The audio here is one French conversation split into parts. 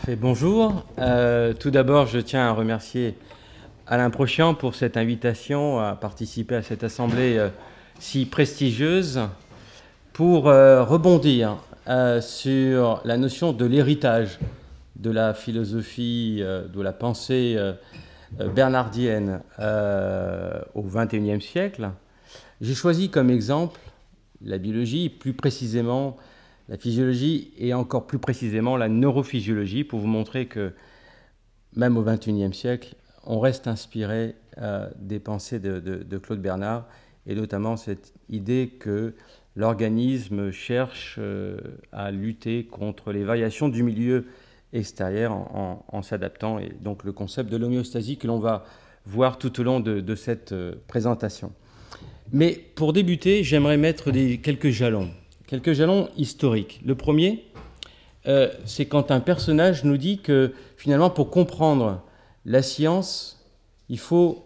Parfait, bonjour. Tout d'abord, je tiens à remercier Alain Prochian pour cette invitation à participer à cette assemblée si prestigieuse pour rebondir sur la notion de l'héritage de la philosophie, de la pensée bernardienne au XXIe siècle. J'ai choisi comme exemple la biologie, plus précisément la physiologie et encore plus précisément la neurophysiologie, pour vous montrer que même au XXIe siècle, on reste inspiré des pensées de Claude Bernard, et notamment cette idée que l'organisme cherche à lutter contre les variations du milieu extérieur en s'adaptant, et donc le concept de l'homéostasie que l'on va voir tout au long de cette présentation. Mais pour débuter, j'aimerais mettre quelques jalons historiques. Le premier, c'est quand un personnage nous dit que finalement, pour comprendre la science, il faut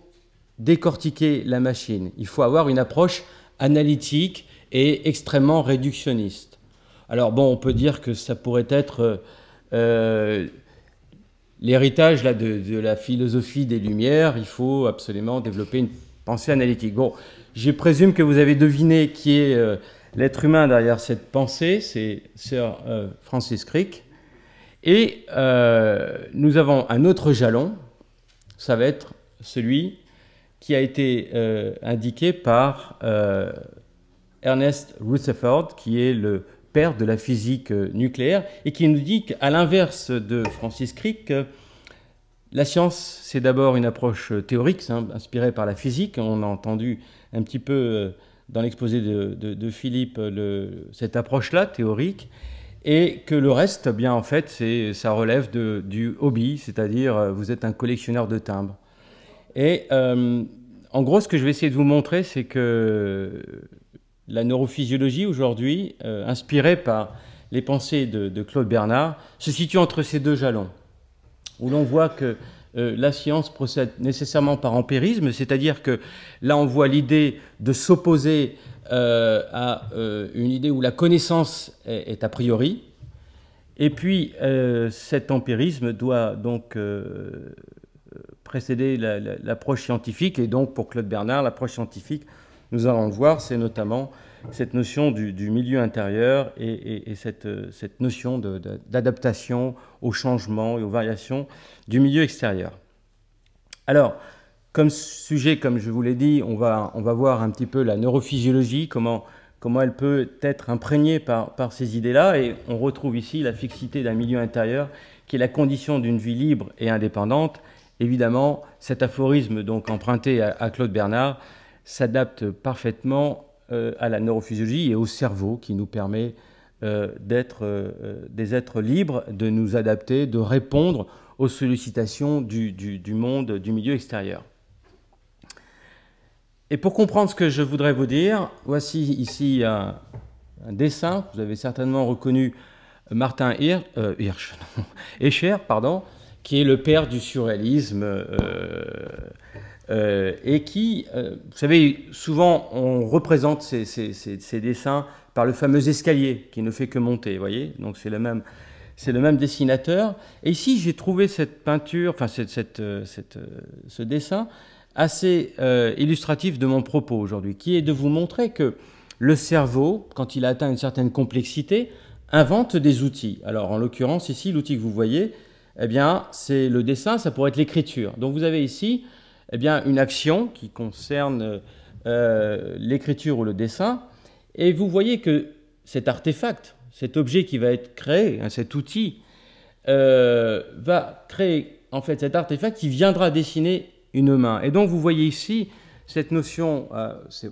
décortiquer la machine. Il faut avoir une approche analytique et extrêmement réductionniste. Alors bon, on peut dire que ça pourrait être l'héritage là, de la philosophie des Lumières. Il faut absolument développer une pensée analytique. Bon, je présume que vous avez deviné qui est l'être humain derrière cette pensée, c'est Sir Francis Crick. Et nous avons un autre jalon, ça va être celui qui a été indiqué par Ernest Rutherford, qui est le père de la physique nucléaire, et qui nous dit qu'à l'inverse de Francis Crick, la science, c'est d'abord une approche théorique, inspirée par la physique. On a entendu un petit peu dans l'exposé de Philippe cette approche-là, théorique, et que le reste, bien en fait, ça relève du hobby, c'est-à-dire vous êtes un collectionneur de timbres. Et en gros, ce que je vais essayer de vous montrer, c'est que la neurophysiologie aujourd'hui, inspirée par les pensées de Claude Bernard, se situe entre ces deux jalons, où l'on voit que la science procède nécessairement par empirisme, c'est-à-dire que là on voit l'idée de s'opposer à une idée où la connaissance est a priori, et puis cet empirisme doit donc précéder l'approche scientifique, et donc pour Claude Bernard, l'approche scientifique, nous allons le voir, c'est notamment cette notion du milieu intérieur et cette notion d'adaptation aux changements et aux variations du milieu extérieur. Alors, comme sujet, comme je vous l'ai dit, on va voir un petit peu la neurophysiologie, comment elle peut être imprégnée par ces idées-là, et on retrouve ici la fixité d'un milieu intérieur qui est la condition d'une vie libre et indépendante. Évidemment, cet aphorisme donc emprunté à Claude Bernard s'adapte parfaitement à la neurophysiologie et au cerveau qui nous permet d'être des êtres libres, de nous adapter, de répondre aux sollicitations du monde, du milieu extérieur. Et pour comprendre ce que je voudrais vous dire, voici ici un dessin. Vous avez certainement reconnu Martin Escher, qui est le père du surréalisme et qui, vous savez, souvent on représente ces dessins par le fameux escalier qui ne fait que monter, vous voyez. Donc c'est le même dessinateur. Et ici j'ai trouvé cette peinture, enfin ce dessin assez illustratif de mon propos aujourd'hui, qui est de vous montrer que le cerveau, quand il atteint une certaine complexité, invente des outils. Alors en l'occurrence ici, l'outil que vous voyez, eh bien c'est le dessin, ça pourrait être l'écriture. Donc vous avez ici eh bien, une action qui concerne l'écriture ou le dessin, et vous voyez que cet artefact, cet objet qui va être créé, cet outil, va créer en fait cet artefact qui viendra dessiner une main. Et donc vous voyez ici cette notion,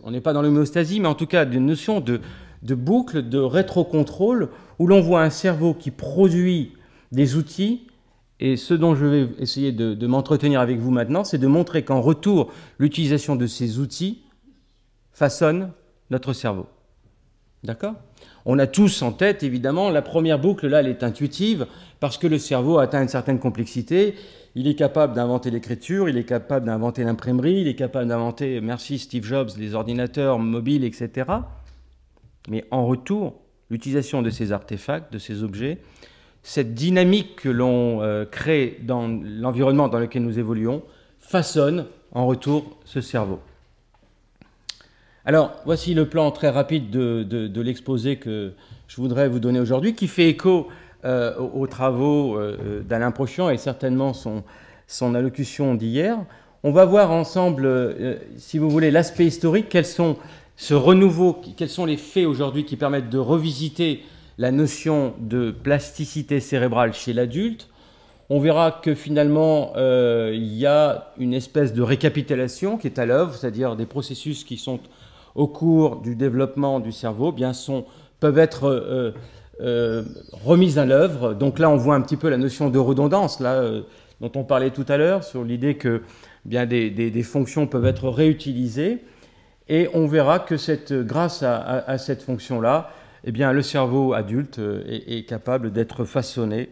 on n'est pas dans l'homéostasie, mais en tout cas d'une notion de boucle, de rétrocontrôle, où l'on voit un cerveau qui produit des outils. Et ce dont je vais essayer de m'entretenir avec vous maintenant, c'est de montrer qu'en retour, l'utilisation de ces outils façonne notre cerveau. D'accord ? On a tous en tête, évidemment, la première boucle, là, elle est intuitive, parce que le cerveau atteint une certaine complexité. Il est capable d'inventer l'écriture, il est capable d'inventer l'imprimerie, il est capable d'inventer, merci Steve Jobs, les ordinateurs mobiles, etc. Mais en retour, l'utilisation de ces artefacts, de ces objets, cette dynamique que l'on crée dans l'environnement dans lequel nous évoluons façonne en retour ce cerveau. Alors, voici le plan très rapide de l'exposé que je voudrais vous donner aujourd'hui, qui fait écho aux travaux d'Alain Prochian et certainement son allocution d'hier. On va voir ensemble, si vous voulez, l'aspect historique, quels sont ce renouveau, quels sont les faits aujourd'hui qui permettent de revisiter la notion de plasticité cérébrale chez l'adulte. On verra que finalement, il y a une espèce de récapitulation qui est à l'œuvre, c'est-à-dire des processus qui sont au cours du développement du cerveau, peuvent être remis à l'œuvre. Donc là, on voit un petit peu la notion de redondance, dont on parlait tout à l'heure, sur l'idée que des fonctions peuvent être réutilisées. Et on verra que grâce à cette fonction-là, le cerveau adulte est capable d'être façonné,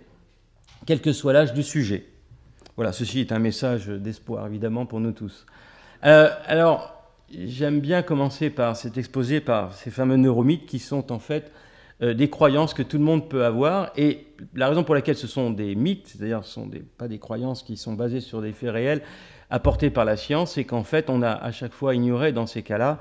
quel que soit l'âge du sujet. Voilà, ceci est un message d'espoir, évidemment, pour nous tous. Alors, j'aime bien commencer par cet exposé, par ces fameux neuromythes qui sont en fait des croyances que tout le monde peut avoir. Et la raison pour laquelle ce sont des mythes, c'est-à-dire ce ne sont pas des croyances qui sont basées sur des faits réels apportés par la science, c'est qu'en fait, on a à chaque fois ignoré, dans ces cas-là,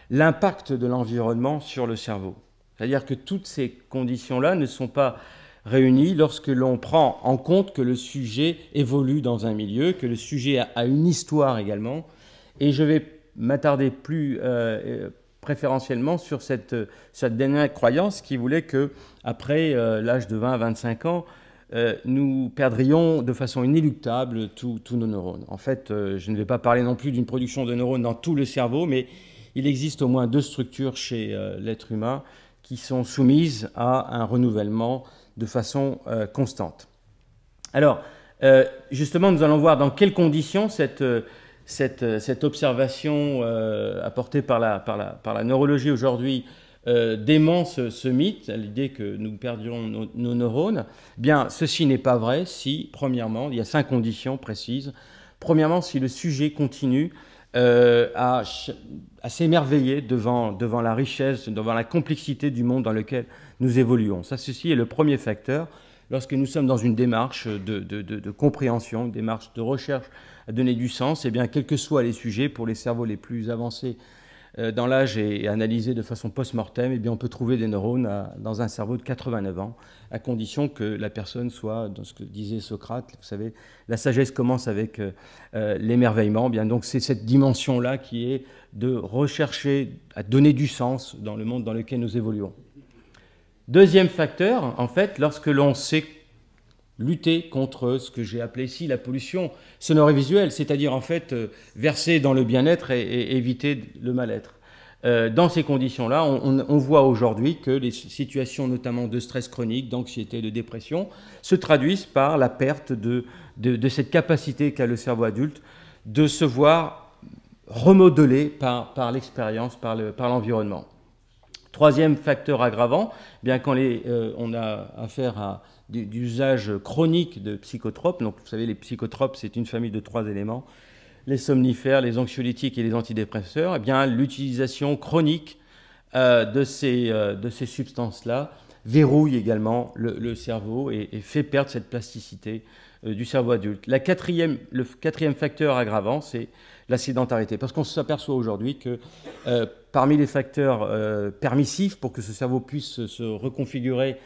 l'impact de l'environnement sur le cerveau. C'est-à-dire que toutes ces conditions-là ne sont pas réunies lorsque l'on prend en compte que le sujet évolue dans un milieu, que le sujet a une histoire également. Et je vais m'attarder plus préférentiellement sur cette dernière croyance qui voulait qu'après l'âge de 20 à 25 ans, nous perdrions de façon inéluctable tous nos neurones. En fait, je ne vais pas parler non plus d'une production de neurones dans tout le cerveau, mais il existe au moins 2 structures chez l'être humain qui sont soumises à un renouvellement de façon constante. Alors, justement, nous allons voir dans quelles conditions cette observation apportée par la neurologie aujourd'hui dément ce mythe, l'idée que nous perdions nos neurones. Bien, ceci n'est pas vrai si, premièrement, il y a 5 conditions précises. Premièrement, si le sujet continue à s'émerveiller devant la richesse, devant la complexité du monde dans lequel nous évoluons. Ceci est le premier facteur. Lorsque nous sommes dans une démarche de compréhension, une démarche de recherche à donner du sens, quels que soient les sujets, pour les cerveaux les plus avancés dans l'âge et analysés de façon post-mortem, on peut trouver des neurones dans un cerveau de 89 ans, à condition que la personne soit, dans ce que disait Socrate, vous savez, la sagesse commence avec l'émerveillement. Donc c'est cette dimension-là qui est de rechercher à donner du sens dans le monde dans lequel nous évoluons. Deuxième facteur, en fait, lorsque l'on sait lutter contre ce que j'ai appelé ici la pollution sonore et visuelle, c'est-à-dire en fait verser dans le bien-être et éviter le mal-être. Dans ces conditions-là, on voit aujourd'hui que les situations notamment de stress chronique, d'anxiété, de dépression, se traduisent par la perte de cette capacité qu'a le cerveau adulte de se voir remodelé par l'expérience, par l'environnement. Troisième facteur aggravant, quand on a affaire à d'usage chronique de psychotropes, donc vous savez, les psychotropes, c'est une famille de 3 éléments, les somnifères, les anxiolytiques et les antidépresseurs, l'utilisation chronique de ces substances-là verrouille également le cerveau et fait perdre cette plasticité du cerveau adulte. Le quatrième facteur aggravant, c'est la sédentarité, parce qu'on s'aperçoit aujourd'hui que parmi les facteurs permissifs pour que ce cerveau puisse se reconfigurer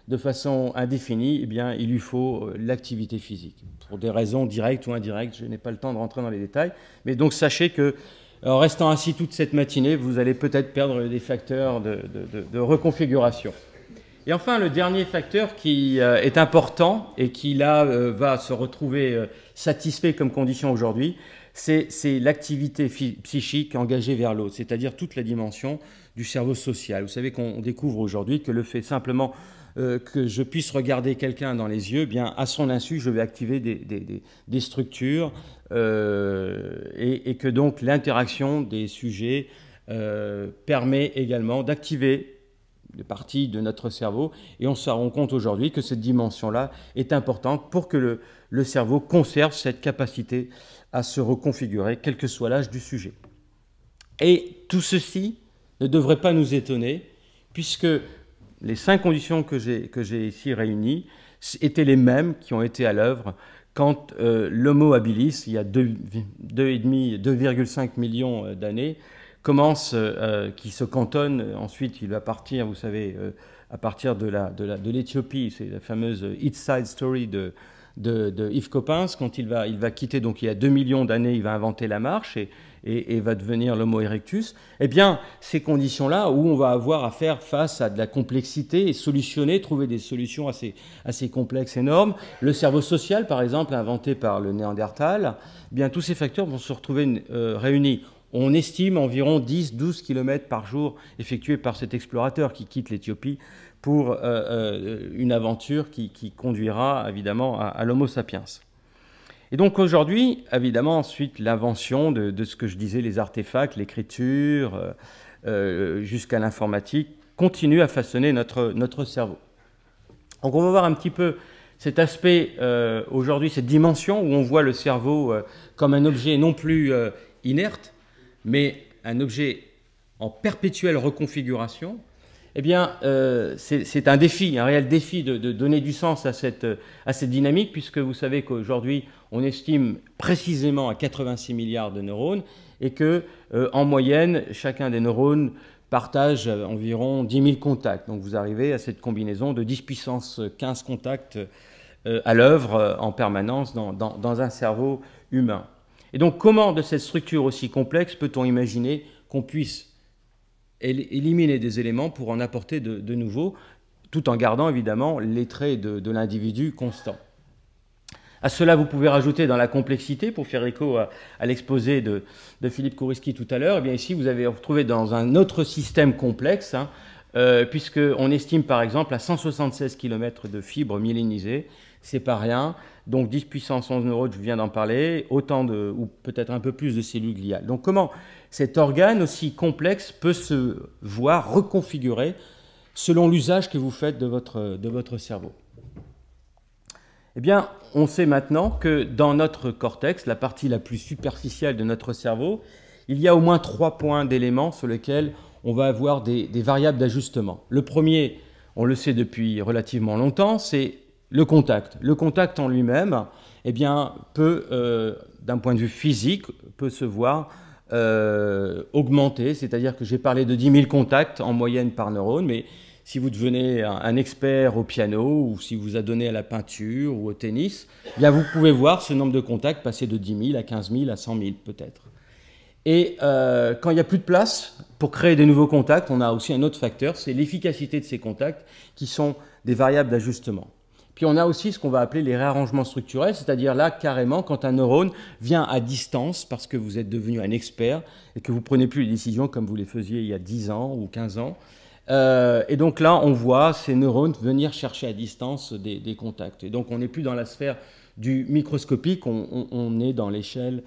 de façon indéfinie, il lui faut l'activité physique, pour des raisons directes ou indirectes. Je n'ai pas le temps de rentrer dans les détails, mais donc sachez que en restant assis toute cette matinée, vous allez peut-être perdre des facteurs de reconfiguration. Et enfin, le dernier facteur qui est important et qui là va se retrouver satisfait comme condition aujourd'hui, c'est l'activité psychique engagée vers l'autre, c'est-à-dire toute la dimension du cerveau social. Vous savez qu'on découvre aujourd'hui que le fait simplement que je puisse regarder quelqu'un dans les yeux, à son insu, je vais activer des structures et que donc l'interaction des sujets permet également d'activer des parties de notre cerveau, et on se rend compte aujourd'hui que cette dimension-là est importante pour que le cerveau conserve cette capacité à se reconfigurer, quel que soit l'âge du sujet. Et tout ceci ne devrait pas nous étonner, puisque les 5 conditions que j'ai ici réunies étaient les mêmes qui ont été à l'œuvre quand l'Homo habilis, il y a 2,5 millions d'années, commence, qui se cantonne, ensuite il va partir, vous savez, à partir de l'Éthiopie, c'est la fameuse East Side Story de Yves Coppens, quand il va quitter, donc il y a 2 millions d'années, il va inventer la marche et va devenir l'Homo erectus. Eh bien, ces conditions-là, où on va avoir à faire face à de la complexité et solutionner, trouver des solutions assez complexes, énormes. Le cerveau social, par exemple, inventé par le Néandertal, eh bien, tous ces facteurs vont se retrouver réunis. On estime environ 10-12 km par jour effectués par cet explorateur qui quitte l'Éthiopie pour une aventure qui conduira évidemment à l'Homo sapiens. Et donc aujourd'hui, évidemment, ensuite l'invention de ce que je disais, les artefacts, l'écriture, jusqu'à l'informatique, continue à façonner notre cerveau. Donc on va voir un petit peu cet aspect aujourd'hui, cette dimension où on voit le cerveau comme un objet non plus inerte, mais un objet en perpétuelle reconfiguration. Eh bien, c'est un défi, un réel défi de donner du sens à cette dynamique, puisque vous savez qu'aujourd'hui, on estime précisément à 86 milliards de neurones et que, en moyenne, chacun des neurones partage environ 10 000 contacts. Donc, vous arrivez à cette combinaison de 10 puissance 15 contacts à l'œuvre en permanence dans un cerveau humain. Et donc, comment, de cette structure aussi complexe, peut-on imaginer qu'on puisse éliminer des éléments pour en apporter de nouveaux, tout en gardant évidemment les traits de l'individu constant. À cela, vous pouvez rajouter dans la complexité, pour faire écho à l'exposé de Philippe Kouriski tout à l'heure, eh bien ici vous avez retrouvé dans un autre système complexe, hein, puisqu'on estime par exemple à 176 km de fibres myélinisées, c'est pas rien, donc 10 puissance 11 neurones, je viens d'en parler, autant ou peut-être un peu plus de cellules gliales. Donc comment cet organe aussi complexe peut se voir reconfiguré selon l'usage que vous faites de votre cerveau? Eh bien, on sait maintenant que dans notre cortex, la partie la plus superficielle de notre cerveau, il y a au moins 3 points d'éléments sur lesquels on va avoir des variables d'ajustement. Le premier, on le sait depuis relativement longtemps, c'est le contact. Le contact en lui-même, eh bien, peut, d'un point de vue physique, peut se voir augmenter, c'est-à-dire que j'ai parlé de 10 000 contacts en moyenne par neurone, mais si vous devenez un expert au piano ou si vous adonnez à la peinture ou au tennis, eh bien vous pouvez voir ce nombre de contacts passer de 10 000 à 15 000 à 100 000 peut-être. Et quand il n'y a plus de place pour créer de nouveaux contacts, on a aussi un autre facteur, c'est l'efficacité de ces contacts qui sont des variables d'ajustement. Puis on a aussi ce qu'on va appeler les réarrangements structurels, c'est-à-dire là, carrément, quand un neurone vient à distance parce que vous êtes devenu un expert et que vous ne prenez plus les décisions comme vous les faisiez il y a 10 ans ou 15 ans. Et donc là, on voit ces neurones venir chercher à distance des contacts. Et donc on n'est plus dans la sphère du microscopique, on est dans l'échelle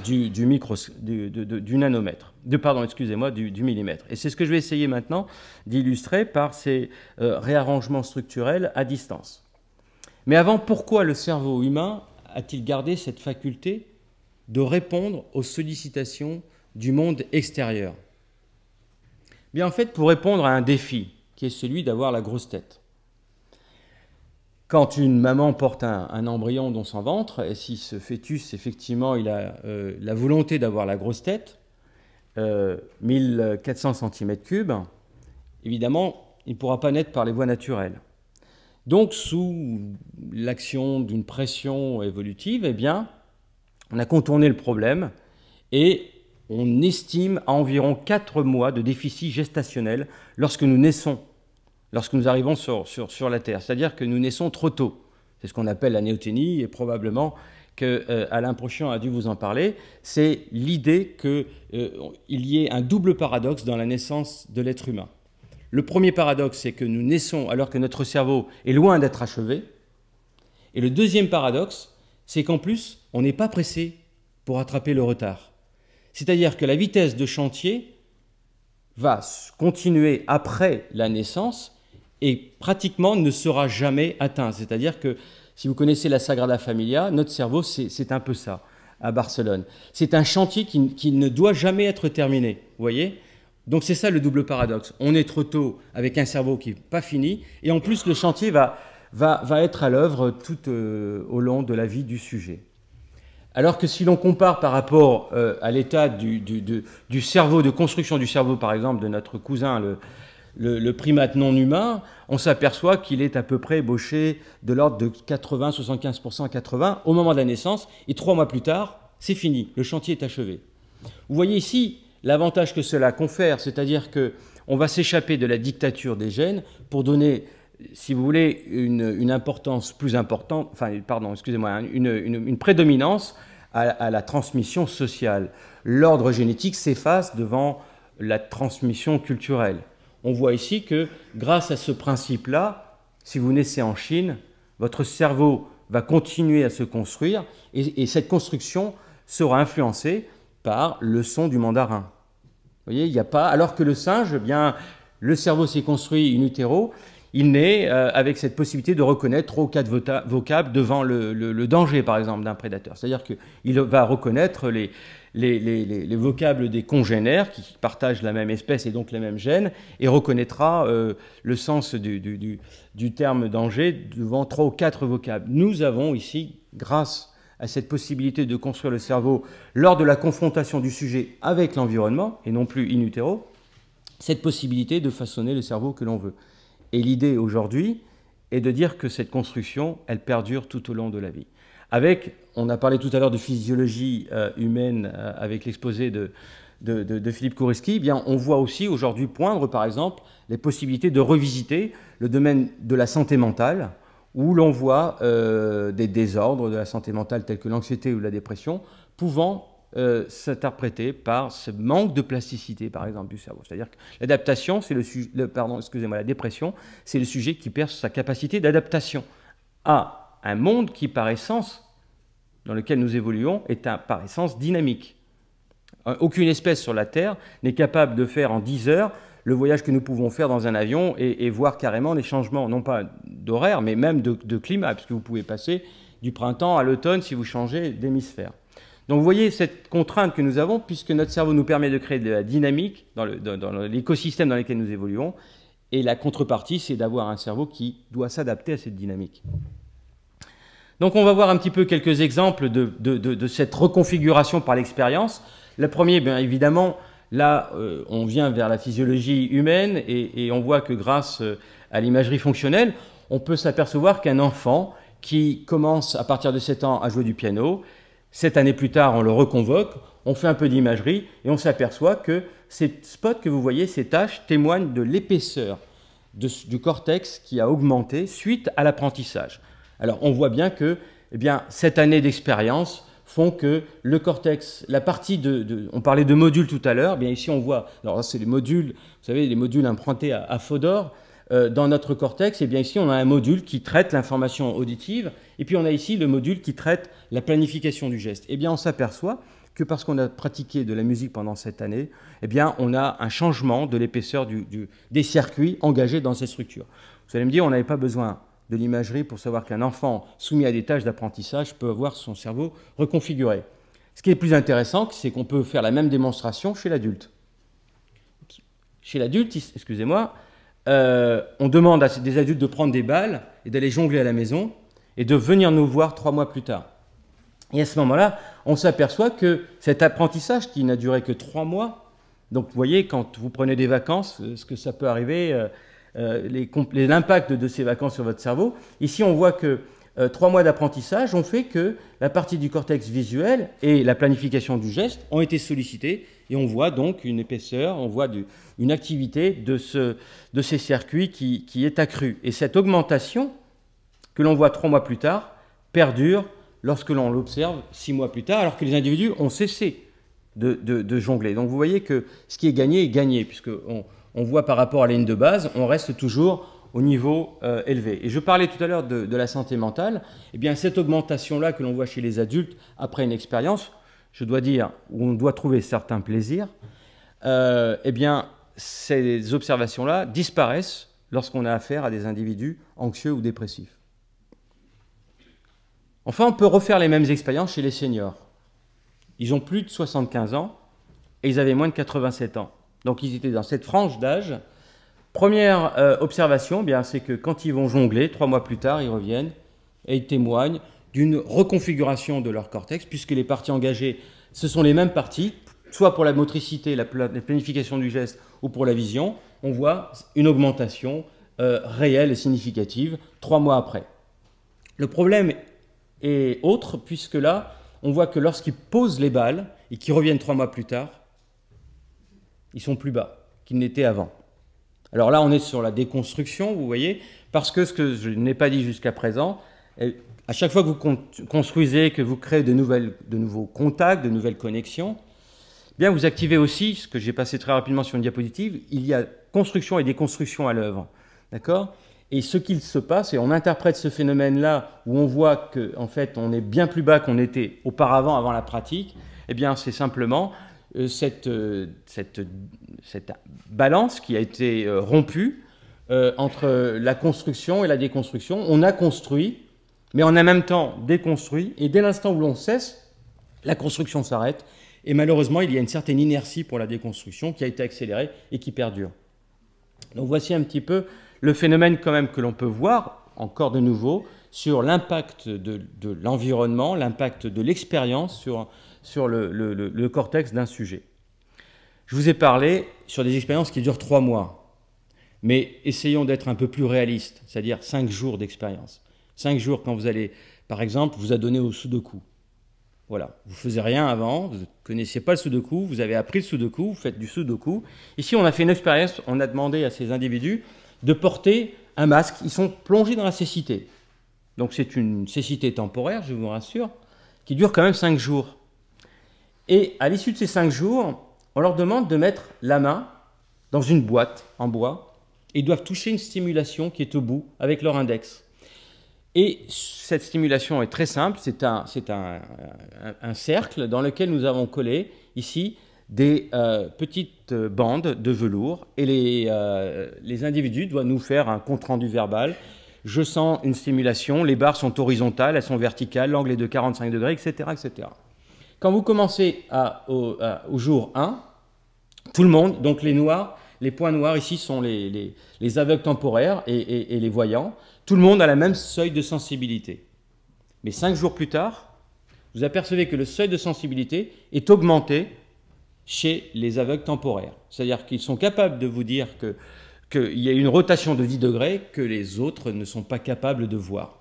du nanomètre, du millimètre. Et c'est ce que je vais essayer maintenant d'illustrer par ces réarrangements structurels à distance. Mais avant, pourquoi le cerveau humain a-t-il gardé cette faculté de répondre aux sollicitations du monde extérieur? Bien, en fait, pour répondre à un défi, qui est celui d'avoir la grosse tête. Quand une maman porte un embryon dans son ventre, et si ce fœtus, effectivement, il a la volonté d'avoir la grosse tête, 1400 cm3, évidemment, il ne pourra pas naître par les voies naturelles. Donc, sous l'action d'une pression évolutive, eh bien, on a contourné le problème et on estime à environ 4 mois de déficit gestationnel lorsque nous naissons, lorsque nous arrivons sur la Terre. C'est-à-dire que nous naissons trop tôt. C'est ce qu'on appelle la néoténie et probablement que Alain Prochian a dû vous en parler. C'est l'idée qu'il y ait un double paradoxe dans la naissance de l'être humain. Le premier paradoxe, c'est que nous naissons alors que notre cerveau est loin d'être achevé. Et le deuxième paradoxe, c'est qu'en plus, on n'est pas pressé pour rattraper le retard. C'est-à-dire que la vitesse de chantier va continuer après la naissance et pratiquement ne sera jamais atteinte. C'est-à-dire que si vous connaissez la Sagrada Familia, notre cerveau, c'est un peu ça, à Barcelone. C'est un chantier qui ne doit jamais être terminé, vous voyez ? Donc c'est ça le double paradoxe. On est trop tôt avec un cerveau qui n'est pas fini, et en plus le chantier va va être à l'œuvre tout au long de la vie du sujet. Alors que si l'on compare par rapport à l'état du cerveau, de construction du cerveau, par exemple, de notre cousin, le primate non humain, on s'aperçoit qu'il est à peu près ébauché de l'ordre de 80, 75% à 80 au moment de la naissance, et 3 mois plus tard, c'est fini, le chantier est achevé. Vous voyez ici l'avantage que cela confère, c'est-à-dire qu'on va s'échapper de la dictature des gènes pour donner, si vous voulez, une importance plus importante, enfin, pardon, excusez-moi, une prédominance à la transmission sociale. L'ordre génétique s'efface devant la transmission culturelle. On voit ici que, grâce à ce principe-là, si vous naissez en Chine, votre cerveau va continuer à se construire et cette construction sera influencée par le son du mandarin. Vous voyez, il n'y a pas... Alors que le singe, eh bien, le cerveau s'est construit in utero, il naît avec cette possibilité de reconnaître 3 ou 4 vocables devant le danger, par exemple, d'un prédateur. C'est-à-dire qu'il va reconnaître les vocables des congénères qui partagent la même espèce et donc les mêmes gènes, et reconnaîtra le sens du terme danger devant 3 ou 4 vocables. Nous avons ici, grâce à cette possibilité de construire le cerveau lors de la confrontation du sujet avec l'environnement, et non plus in utero, cette possibilité de façonner le cerveau que l'on veut. Et l'idée aujourd'hui est de dire que cette construction, elle perdure tout au long de la vie. On a parlé tout à l'heure de physiologie humaine avec l'exposé de Philippe Kouriski, eh bien, on voit aussi aujourd'hui poindre, par exemple, les possibilités de revisiter le domaine de la santé mentale, où l'on voit des désordres de la santé mentale tels que l'anxiété ou la dépression, pouvant s'interpréter par ce manque de plasticité, par exemple, du cerveau. C'est-à-dire que l'adaptation, c'est la dépression, c'est le sujet qui perd sa capacité d'adaptation à un monde qui, par essence, dans lequel nous évoluons, est par essence dynamique. Aucune espèce sur la Terre n'est capable de faire en 10 heures le voyage que nous pouvons faire dans un avion et voir carrément les changements, non pas d'horaire, mais même de climat, puisque vous pouvez passer du printemps à l'automne si vous changez d'hémisphère. Donc vous voyez cette contrainte que nous avons, puisque notre cerveau nous permet de créer de la dynamique dans l'écosystème dans lequel nous évoluons, et la contrepartie, c'est d'avoir un cerveau qui doit s'adapter à cette dynamique. Donc on va voir un petit peu quelques exemples de cette reconfiguration par l'expérience. Le premier, bien évidemment, là, on vient vers la physiologie humaine, et on voit que grâce à l'imagerie fonctionnelle, on peut s'apercevoir qu'un enfant qui commence à partir de 7 ans à jouer du piano, 7 années plus tard, on le reconvoque, on fait un peu d'imagerie et on s'aperçoit que ces spots que vous voyez, ces taches, témoignent de l'épaisseur du cortex qui a augmenté suite à l'apprentissage. Alors on voit bien que cette année d'expérience font que le cortex, la partie on parlait de modules tout à l'heure, bien ici on voit, alors c'est les modules, vous savez, les modules implantés à Fodor, dans notre cortex, et bien ici on a un module qui traite l'information auditive, et puis on a ici le module qui traite la planification du geste. Et bien on s'aperçoit que parce qu'on a pratiqué de la musique pendant cette année, eh bien on a un changement de l'épaisseur des circuits engagés dans ces structures. Vous allez me dire, on n'avait pas besoin de l'imagerie pour savoir qu'un enfant soumis à des tâches d'apprentissage peut avoir son cerveau reconfiguré. Ce qui est plus intéressant, c'est qu'on peut faire la même démonstration chez l'adulte. Chez l'adulte, excusez-moi, on demande à des adultes de prendre des balles et d'aller jongler à la maison et de venir nous voir 3 mois plus tard. Et à ce moment-là, on s'aperçoit que cet apprentissage qui n'a duré que 3 mois, donc vous voyez, quand vous prenez des vacances, ce que ça peut arriver, l'impact de ces vacances sur votre cerveau, ici on voit que 3 mois d'apprentissage ont fait que la partie du cortex visuel et la planification du geste ont été sollicités, et on voit donc une épaisseur, on voit une activité de ces circuits qui est accrue. Et cette augmentation que l'on voit 3 mois plus tard perdure lorsque l'on l'observe 6 mois plus tard, alors que les individus ont cessé de jongler. Donc vous voyez que ce qui est gagné, puisqu'on voit par rapport à la ligne de base, on reste toujours au niveau élevé. Et je parlais tout à l'heure de la santé mentale. Eh bien, cette augmentation-là que l'on voit chez les adultes après une expérience, je dois dire, où on doit trouver certains plaisirs, eh bien, ces observations-là disparaissent lorsqu'on a affaire à des individus anxieux ou dépressifs. Enfin, on peut refaire les mêmes expériences chez les seniors. Ils ont plus de 75 ans et ils avaient moins de 87 ans. Donc, ils étaient dans cette frange d'âge Première observation, bien, c'est que quand ils vont jongler, 3 mois plus tard, ils reviennent et ils témoignent d'une reconfiguration de leur cortex, puisque les parties engagées, ce sont les mêmes parties, soit pour la motricité, la planification du geste, ou pour la vision. On voit une augmentation réelle et significative 3 mois après. Le problème est autre, puisque là, on voit que lorsqu'ils posent les balles et qu'ils reviennent 3 mois plus tard, ils sont plus bas qu'ils n'étaient avant. Alors là, on est sur la déconstruction, vous voyez, parce que ce que je n'ai pas dit jusqu'à présent, à chaque fois que vous construisez, que vous créez de nouveaux contacts, de nouvelles connexions, bien vous activez aussi, ce que j'ai passé très rapidement sur une diapositive, il y a construction et déconstruction à l'œuvre. D'accord ? Et ce qu'il se passe, et on interprète ce phénomène-là, où on voit qu'en fait, on est bien plus bas qu'on était auparavant, avant la pratique, eh bien, c'est simplement cette balance qui a été rompue entre la construction et la déconstruction. On a construit, mais on a en même temps déconstruit, et dès l'instant où l'on cesse, la construction s'arrête, et malheureusement, il y a une certaine inertie pour la déconstruction qui a été accélérée et qui perdure. Donc voici un petit peu le phénomène quand même que l'on peut voir, encore de nouveau, sur l'impact de l'environnement, l'impact de l'expérience sur le cortex d'un sujet. Je vous ai parlé sur des expériences qui durent 3 mois, mais essayons d'être un peu plus réalistes, c'est-à-dire 5 jours d'expérience. 5 jours quand vous allez, par exemple, vous adonner au sudoku. Voilà, vous ne faisiez rien avant, vous ne connaissiez pas le sudoku, vous avez appris le sudoku, vous faites du sudoku. Ici, on a fait une expérience, on a demandé à ces individus de porter un masque. Ils sont plongés dans la cécité. Donc c'est une cécité temporaire, je vous rassure, qui dure quand même 5 jours. Et à l'issue de ces 5 jours, on leur demande de mettre la main dans une boîte en bois et ils doivent toucher une stimulation qui est au bout avec leur index. Et cette stimulation est très simple, c'est un cercle dans lequel nous avons collé ici des petites bandes de velours et les individus doivent nous faire un compte-rendu verbal. Je sens une stimulation, les barres sont horizontales, elles sont verticales, l'angle est de 45 degrés, etc., etc. Quand vous commencez au jour 1, tout le monde, donc les points noirs ici sont les aveugles temporaires et les voyants, tout le monde a le même seuil de sensibilité. Mais 5 jours plus tard, vous apercevez que le seuil de sensibilité est augmenté chez les aveugles temporaires. C'est-à-dire qu'ils sont capables de vous dire qu'il y a une rotation de 10 degrés que les autres ne sont pas capables de voir.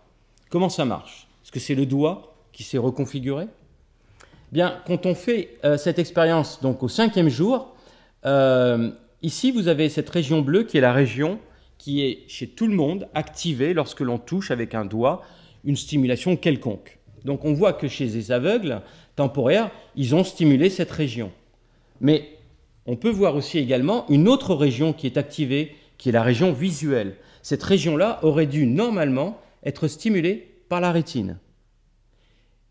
Comment ça marche? Est-ce que c'est le doigt qui s'est reconfiguré? Bien, quand on fait cette expérience donc au 5e jour, ici vous avez cette région bleue qui est la région qui est chez tout le monde activée lorsque l'on touche avec un doigt une stimulation quelconque. Donc on voit que chez les aveugles temporaires, ils ont stimulé cette région. Mais on peut voir aussi également une autre région qui est activée, qui est la région visuelle. Cette région-là aurait dû normalement être stimulée par la rétine.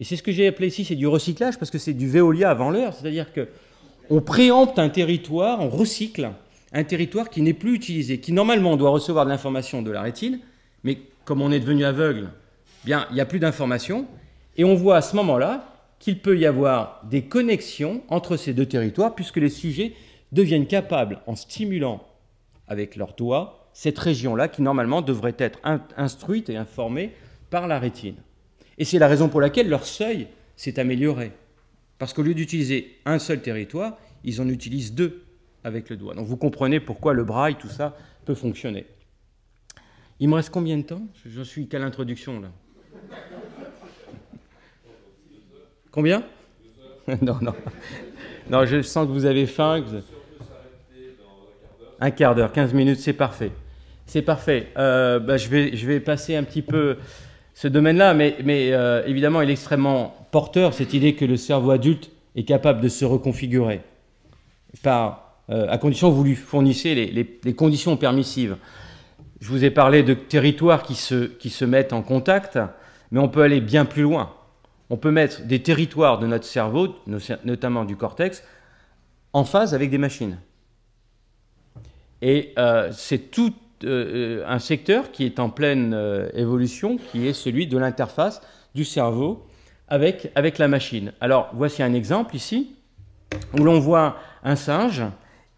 Et c'est ce que j'ai appelé ici, c'est du recyclage, parce que c'est du Veolia avant l'heure, c'est-à-dire qu'on préempte un territoire, on recycle un territoire qui n'est plus utilisé, qui normalement doit recevoir de l'information de la rétine, mais comme on est devenu aveugle, bien, il n'y a plus d'information, et on voit à ce moment-là qu'il peut y avoir des connexions entre ces deux territoires, puisque les sujets deviennent capables, en stimulant avec leurs doigts, cette région-là qui normalement devrait être instruite et informée par la rétine. Et c'est la raison pour laquelle leur seuil s'est amélioré. Parce qu'au lieu d'utiliser un seul territoire, ils en utilisent 2 avec le doigt. Donc vous comprenez pourquoi le braille, tout ça, peut fonctionner. Il me reste combien de temps? Je suis qu'à l'introduction, là. Combien? Non, non. Non, je sens que vous avez faim. Un quart d'heure, 15 minutes, c'est parfait. C'est parfait. Je vais passer un petit peu ce domaine-là, mais évidemment, il est extrêmement porteur, cette idée que le cerveau adulte est capable de se reconfigurer, à condition que vous lui fournissiez les conditions permissives. Je vous ai parlé de territoires qui se mettent en contact, mais on peut aller bien plus loin. On peut mettre des territoires de notre cerveau, notamment du cortex, en phase avec des machines. Et c'est tout un secteur qui est en pleine évolution, qui est celui de l'interface du cerveau avec la machine. Alors, voici un exemple ici, où l'on voit un singe,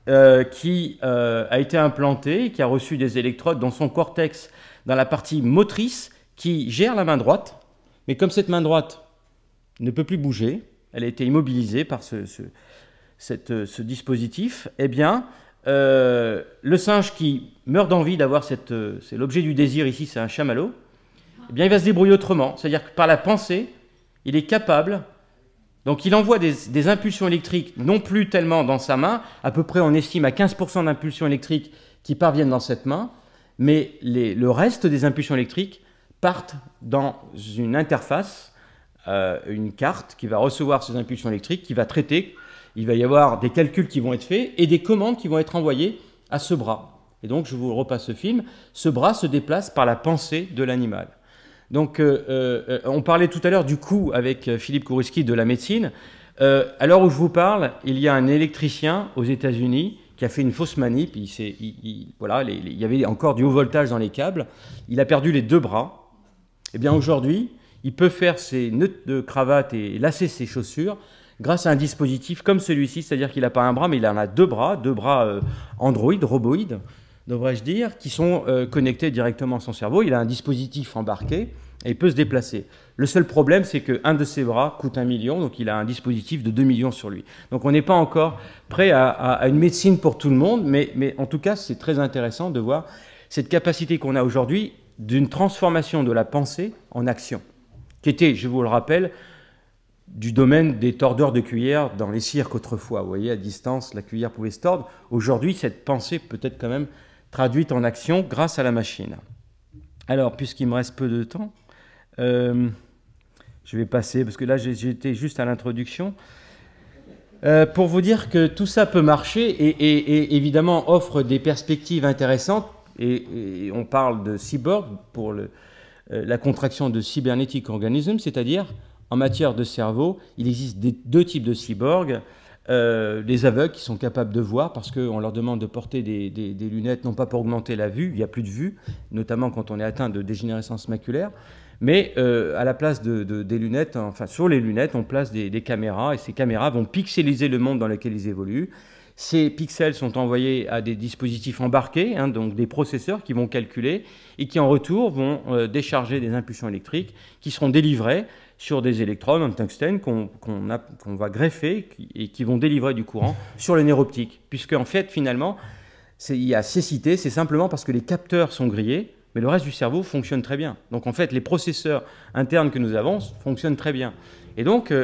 qui a été implanté, qui a reçu des électrodes dans son cortex, dans la partie motrice, qui gère la main droite. Mais comme cette main droite ne peut plus bouger, elle a été immobilisée par ce dispositif, eh bien, le singe qui meurt d'envie d'avoir c'est l'objet du désir ici, c'est un chamallow, eh bien, il va se débrouiller autrement. C'est-à-dire que par la pensée, il est capable, donc il envoie des impulsions électriques, non plus tellement dans sa main, à peu près on estime à 15% d'impulsions électriques qui parviennent dans cette main, mais le reste des impulsions électriques partent dans une interface, une carte qui va recevoir ces impulsions électriques, qui va traiter. Il va y avoir des calculs qui vont être faits et des commandes qui vont être envoyées à ce bras. Et donc, je vous repasse ce film. Ce bras se déplace par la pensée de l'animal. Donc, on parlait tout à l'heure du coût avec Philippe Kouriski de la médecine. À l'heure où je vous parle, il y a un électricien aux États-Unis qui a fait une fausse manip. Voilà, il y avait encore du haut voltage dans les câbles. Il a perdu les 2 bras. Eh bien, aujourd'hui, il peut faire ses nœuds de cravate et lasser ses chaussures grâce à un dispositif comme celui-ci, c'est-à-dire qu'il n'a pas un bras, mais il en a 2 bras Android, roboïdes, devrais-je dire, qui sont connectés directement à son cerveau. Il a un dispositif embarqué et il peut se déplacer. Le seul problème, c'est qu'un de ses bras coûte 1 million, donc il a un dispositif de 2 millions sur lui. Donc on n'est pas encore prêt à une médecine pour tout le monde, mais en tout cas, c'est très intéressant de voir cette capacité qu'on a aujourd'hui d'une transformation de la pensée en action, qui était, je vous le rappelle, du domaine des tordeurs de cuillères dans les cirques autrefois. Vous voyez, à distance, la cuillère pouvait se tordre. Aujourd'hui, cette pensée peut être quand même traduite en action grâce à la machine. Alors, puisqu'il me reste peu de temps, je vais passer, parce que là, j'étais juste à l'introduction, pour vous dire que tout ça peut marcher et évidemment offre des perspectives intéressantes. Et on parle de cyborg pour la contraction de cybernetic organism, c'est-à-dire en matière de cerveau, il existe 2 types de cyborgs. Les aveugles qui sont capables de voir parce qu'on leur demande de porter des lunettes, non pas pour augmenter la vue, il n'y a plus de vue, notamment quand on est atteint de dégénérescence maculaire, mais à la place des lunettes, enfin sur les lunettes, on place des caméras et ces caméras vont pixeliser le monde dans lequel ils évoluent. Ces pixels sont envoyés à des dispositifs embarqués, donc des processeurs qui vont calculer et qui en retour vont décharger des impulsions électriques qui seront délivrées sur des électrodes en tungstène qu'on va greffer et qui vont délivrer du courant sur le nerf optique. Puisque en fait, finalement, il y a cécité, c'est simplement parce que les capteurs sont grillés, mais le reste du cerveau fonctionne très bien. Donc en fait, les processeurs internes que nous avons fonctionnent très bien. Et donc,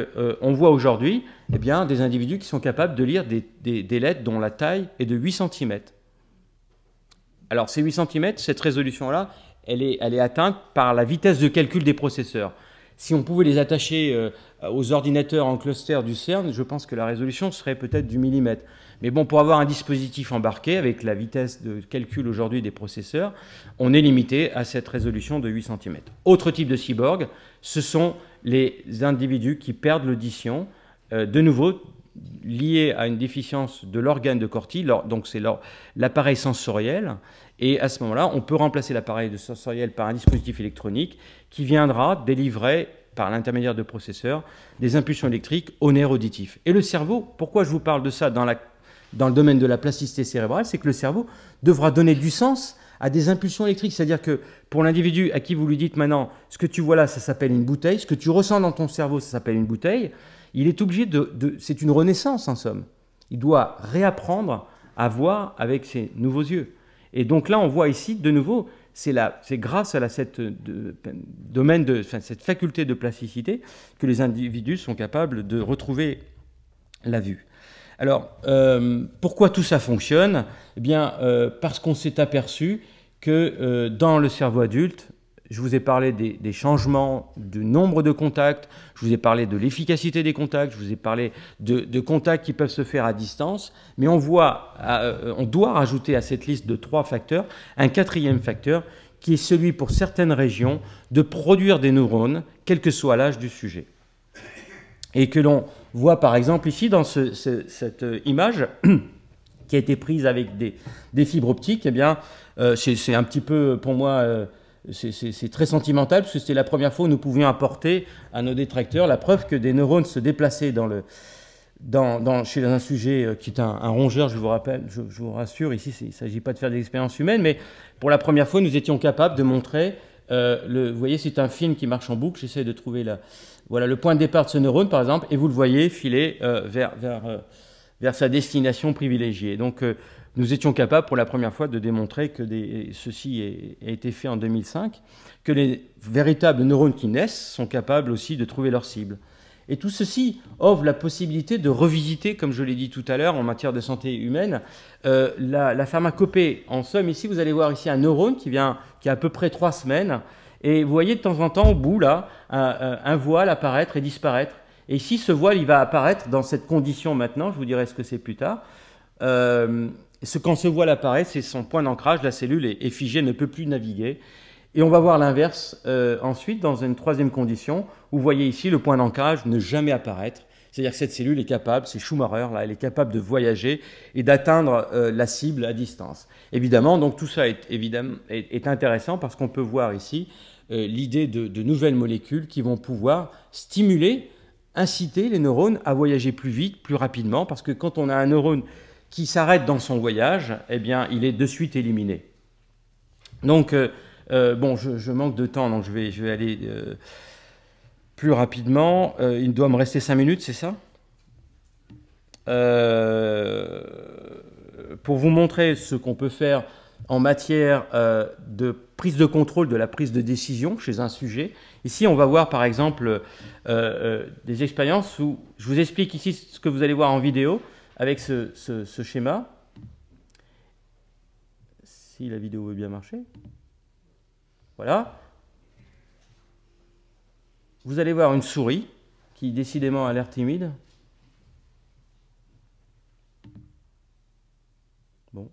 on voit aujourd'hui des individus qui sont capables de lire des lettres dont la taille est de 8 cm. Alors, ces 8 cm, cette résolution-là, elle est atteinte par la vitesse de calcul des processeurs. Si on pouvait les attacher aux ordinateurs en cluster du CERN, je pense que la résolution serait peut-être du millimètre. Mais bon, pour avoir un dispositif embarqué avec la vitesse de calcul aujourd'hui des processeurs, on est limité à cette résolution de 8 cm. Autre type de cyborg, ce sont les individus qui perdent l'audition, de nouveau liés à une déficience de l'organe de Corti, donc c'est l'appareil sensoriel. Et à ce moment-là, on peut remplacer l'appareil sensoriel par un dispositif électronique qui viendra délivrer, par l'intermédiaire de processeurs, des impulsions électriques au nerf auditif. Et le cerveau, pourquoi je vous parle de ça dans le domaine de la plasticité cérébrale, c'est que le cerveau devra donner du sens à des impulsions électriques. C'est-à-dire que pour l'individu à qui vous lui dites maintenant, ce que tu vois là, ça s'appelle une bouteille, ce que tu ressens dans ton cerveau, ça s'appelle une bouteille, il est obligé c'est une renaissance en somme. Il doit réapprendre à voir avec ses nouveaux yeux. Et donc là, on voit ici, de nouveau, c'est grâce à cette faculté de plasticité que les individus sont capables de retrouver la vue. Alors, pourquoi tout ça fonctionne? Eh bien, parce qu'on s'est aperçu que dans le cerveau adulte, je vous ai parlé des changements du nombre de contacts, je vous ai parlé de l'efficacité des contacts, je vous ai parlé de contacts qui peuvent se faire à distance, mais on doit rajouter à cette liste de 3 facteurs un 4e facteur qui est celui pour certaines régions de produire des neurones, quel que soit l'âge du sujet. Et que l'on voit par exemple ici dans cette image qui a été prise avec des fibres optiques, eh bien, c'est un petit peu pour moi... C'est très sentimental parce que c'était la première fois où nous pouvions apporter à nos détracteurs la preuve que des neurones se déplaçaient chez un sujet qui est un rongeur, je vous rappelle, je vous rassure, ici il ne s'agit pas de faire des expériences humaines, mais pour la première fois nous étions capables de montrer, vous voyez c'est un film qui marche en boucle, j'essaie de trouver voilà, le point de départ de ce neurone par exemple, et vous le voyez filer vers sa destination privilégiée. Donc nous étions capables pour la première fois de démontrer que ceci a été fait en 2005, que les véritables neurones qui naissent sont capables aussi de trouver leur cible. Et tout ceci offre la possibilité de revisiter, comme je l'ai dit tout à l'heure, en matière de santé humaine, la pharmacopée. En somme, ici, vous allez voir ici un neurone qui a à peu près 3 semaines. Et vous voyez de temps en temps, au bout, là, un voile apparaître et disparaître. Et ici, ce voile, il va apparaître dans cette condition maintenant. Je vous dirai ce que c'est plus tard. Quand ce voile apparaît, c'est son point d'ancrage. La cellule est figée, ne peut plus naviguer. Et on va voir l'inverse ensuite dans une troisième condition, où vous voyez ici le point d'ancrage ne jamais apparaître. C'est-à-dire que cette cellule est capable, c'est Schumacher, là, elle est capable de voyager et d'atteindre la cible à distance. Évidemment, donc tout ça est intéressant parce qu'on peut voir ici l'idée de nouvelles molécules qui vont pouvoir stimuler, inciter les neurones à voyager plus vite, plus rapidement, parce que quand on a un neurone qui s'arrête dans son voyage, eh bien, il est de suite éliminé. Donc, bon, je manque de temps, donc je vais aller plus rapidement. Il doit me rester 5 minutes, c'est ça? Pour vous montrer ce qu'on peut faire en matière de prise de contrôle de la prise de décision chez un sujet. Ici, on va voir par exemple des expériences où je vous explique ici ce que vous allez voir en vidéo avec ce schéma. Si la vidéo veut bien marcher. Voilà. Vous allez voir une souris qui décidément a l'air timide. Bon.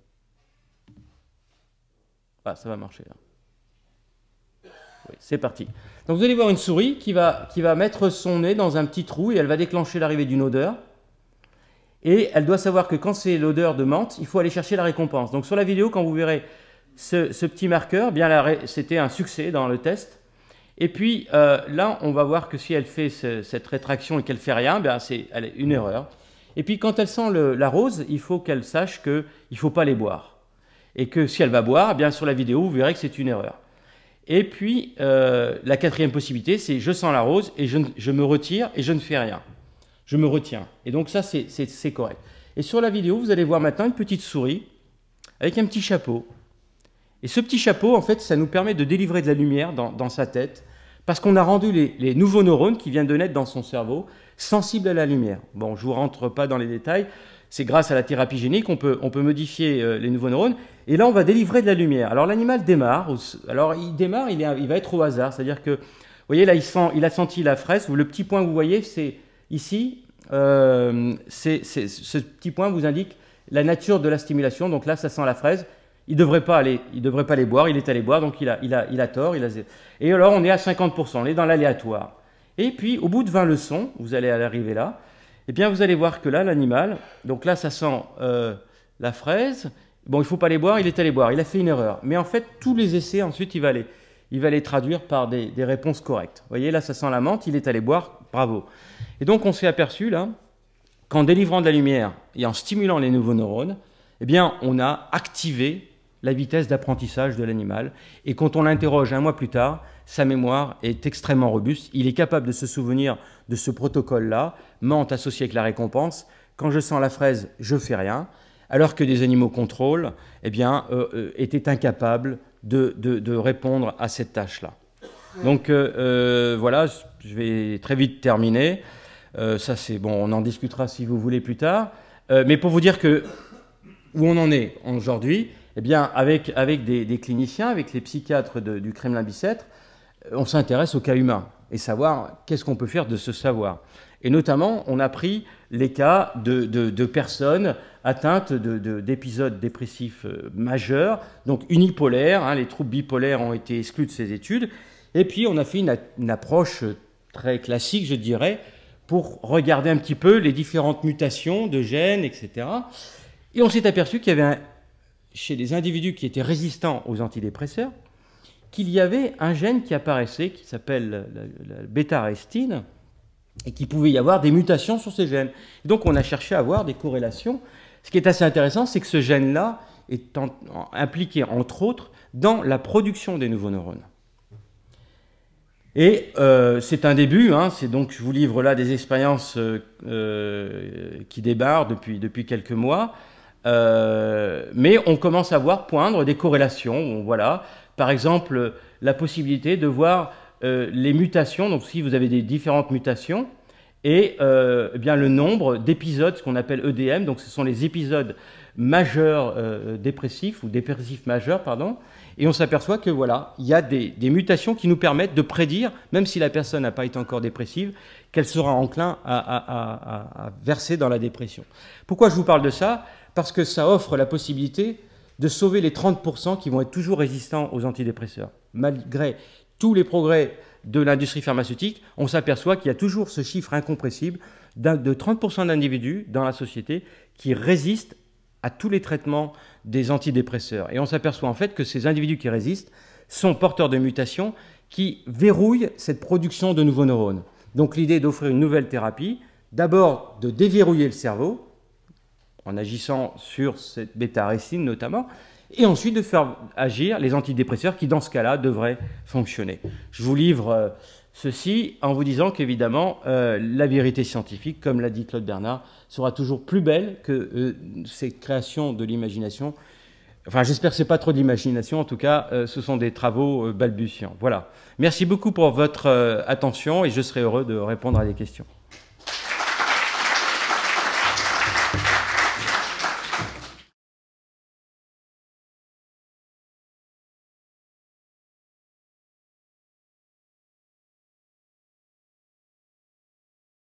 Ah, ça va marcher là. Oui, c'est parti. Donc vous allez voir une souris qui va mettre son nez dans un petit trou et elle va déclencher l'arrivée d'une odeur. Et elle doit savoir que quand c'est l'odeur de menthe, il faut aller chercher la récompense. Donc sur la vidéo, quand vous verrez ce petit marqueur, bien c'était un succès dans le test. Et puis là, on va voir que si elle fait cette rétraction et qu'elle ne fait rien, elle est une erreur. Et puis quand elle sent la rose, il faut qu'elle sache qu'il ne faut pas les boire. Et que si elle va boire, bien sur la vidéo, vous verrez que c'est une erreur. Et puis la quatrième possibilité, c'est je sens la rose et je me retire et je ne fais rien. Je me retiens. Et donc ça, c'est correct. Et sur la vidéo, vous allez voir maintenant une petite souris avec un petit chapeau. Et ce petit chapeau, en fait, ça nous permet de délivrer de la lumière dans sa tête parce qu'on a rendu les nouveaux neurones qui viennent de naître dans son cerveau sensibles à la lumière. Bon, je ne vous rentre pas dans les détails. C'est grâce à la thérapie génique, on peut modifier les nouveaux neurones. Et là, on va délivrer de la lumière. Alors, l'animal démarre. Alors, il démarre, il va être au hasard. C'est-à-dire que, vous voyez, là, il a senti la fraise. Le petit point que vous voyez, c'est ici. Ce petit point vous indique la nature de la stimulation. Donc là, ça sent la fraise. Il ne devrait pas les boire. Il est allé boire, donc il a tort. Et alors, on est à 50%. On est dans l'aléatoire. Et puis, au bout de 20 leçons, vous allez arriver là. Eh bien, vous allez voir que là, l'animal, donc là, ça sent la fraise. Bon, il ne faut pas les boire, il est allé boire. Il a fait une erreur. Mais en fait, tous les essais, ensuite, il va les traduire par des réponses correctes. Vous voyez, là, ça sent la menthe, il est allé boire, bravo. Et donc, on s'est aperçu, là, qu'en délivrant de la lumière et en stimulant les nouveaux neurones, eh bien, on a activé la vitesse d'apprentissage de l'animal. Et quand on l'interroge 1 mois plus tard, sa mémoire est extrêmement robuste. Il est capable de se souvenir de ce protocole-là, menthe associée avec la récompense. Quand je sens la fraise, je ne fais rien. Alors que des animaux contrôle, eh bien, étaient incapables de répondre à cette tâche-là. Donc voilà, je vais très vite terminer. Ça c'est bon, on en discutera si vous voulez plus tard. Mais pour vous dire que où on en est aujourd'hui, eh bien, avec des cliniciens, avec les psychiatres du Kremlin-Bicêtre, on s'intéresse au cas humain et savoir qu'est-ce qu'on peut faire de ce savoir. Et notamment, on a pris les cas de personnes atteintes d'épisodes dépressifs majeurs, donc unipolaires. Hein, les troubles bipolaires ont été exclus de ces études. Et puis, on a fait une approche très classique, je dirais, pour regarder un petit peu les différentes mutations de gènes, etc. Et on s'est aperçu qu'il y avait chez les individus qui étaient résistants aux antidépresseurs, qu'il y avait un gène qui apparaissait, qui s'appelle la bêta-arrestine, et qu'il pouvait y avoir des mutations sur ces gènes. Et donc on a cherché à voir des corrélations. Ce qui est assez intéressant, c'est que ce gène-là est impliqué, entre autres, dans la production des nouveaux neurones. Et c'est un début, hein, c'est donc, je vous livre là des expériences qui débarrent depuis quelques mois, mais on commence à voir poindre des corrélations. Voilà. Par exemple, la possibilité de voir les mutations, donc si vous avez des différentes mutations, et eh bien, le nombre d'épisodes, ce qu'on appelle EDM, donc ce sont les épisodes majeurs dépressifs, ou dépressifs majeurs, pardon, et on s'aperçoit que voilà, il y a des mutations qui nous permettent de prédire, même si la personne n'a pas été encore dépressive, qu'elle sera enclin à verser dans la dépression. Pourquoi je vous parle de ça? Parce que ça offre la possibilité de sauver les 30% qui vont être toujours résistants aux antidépresseurs. Malgré tous les progrès de l'industrie pharmaceutique, on s'aperçoit qu'il y a toujours ce chiffre incompressible de 30% d'individus dans la société qui résistent à tous les traitements des antidépresseurs. Et on s'aperçoit en fait que ces individus qui résistent sont porteurs de mutations qui verrouillent cette production de nouveaux neurones. Donc l'idée est d'offrir une nouvelle thérapie, d'abord de déverrouiller le cerveau, en agissant sur cette bêta-arrétine notamment, et ensuite de faire agir les antidépresseurs qui, dans ce cas-là, devraient fonctionner. Je vous livre ceci en vous disant qu'évidemment, la vérité scientifique, comme l'a dit Claude Bernard, sera toujours plus belle que ces créations de l'imagination. Enfin, j'espère que ce n'est pas trop de l'imagination. En tout cas, ce sont des travaux balbutiants. Voilà. Merci beaucoup pour votre attention et je serai heureux de répondre à des questions.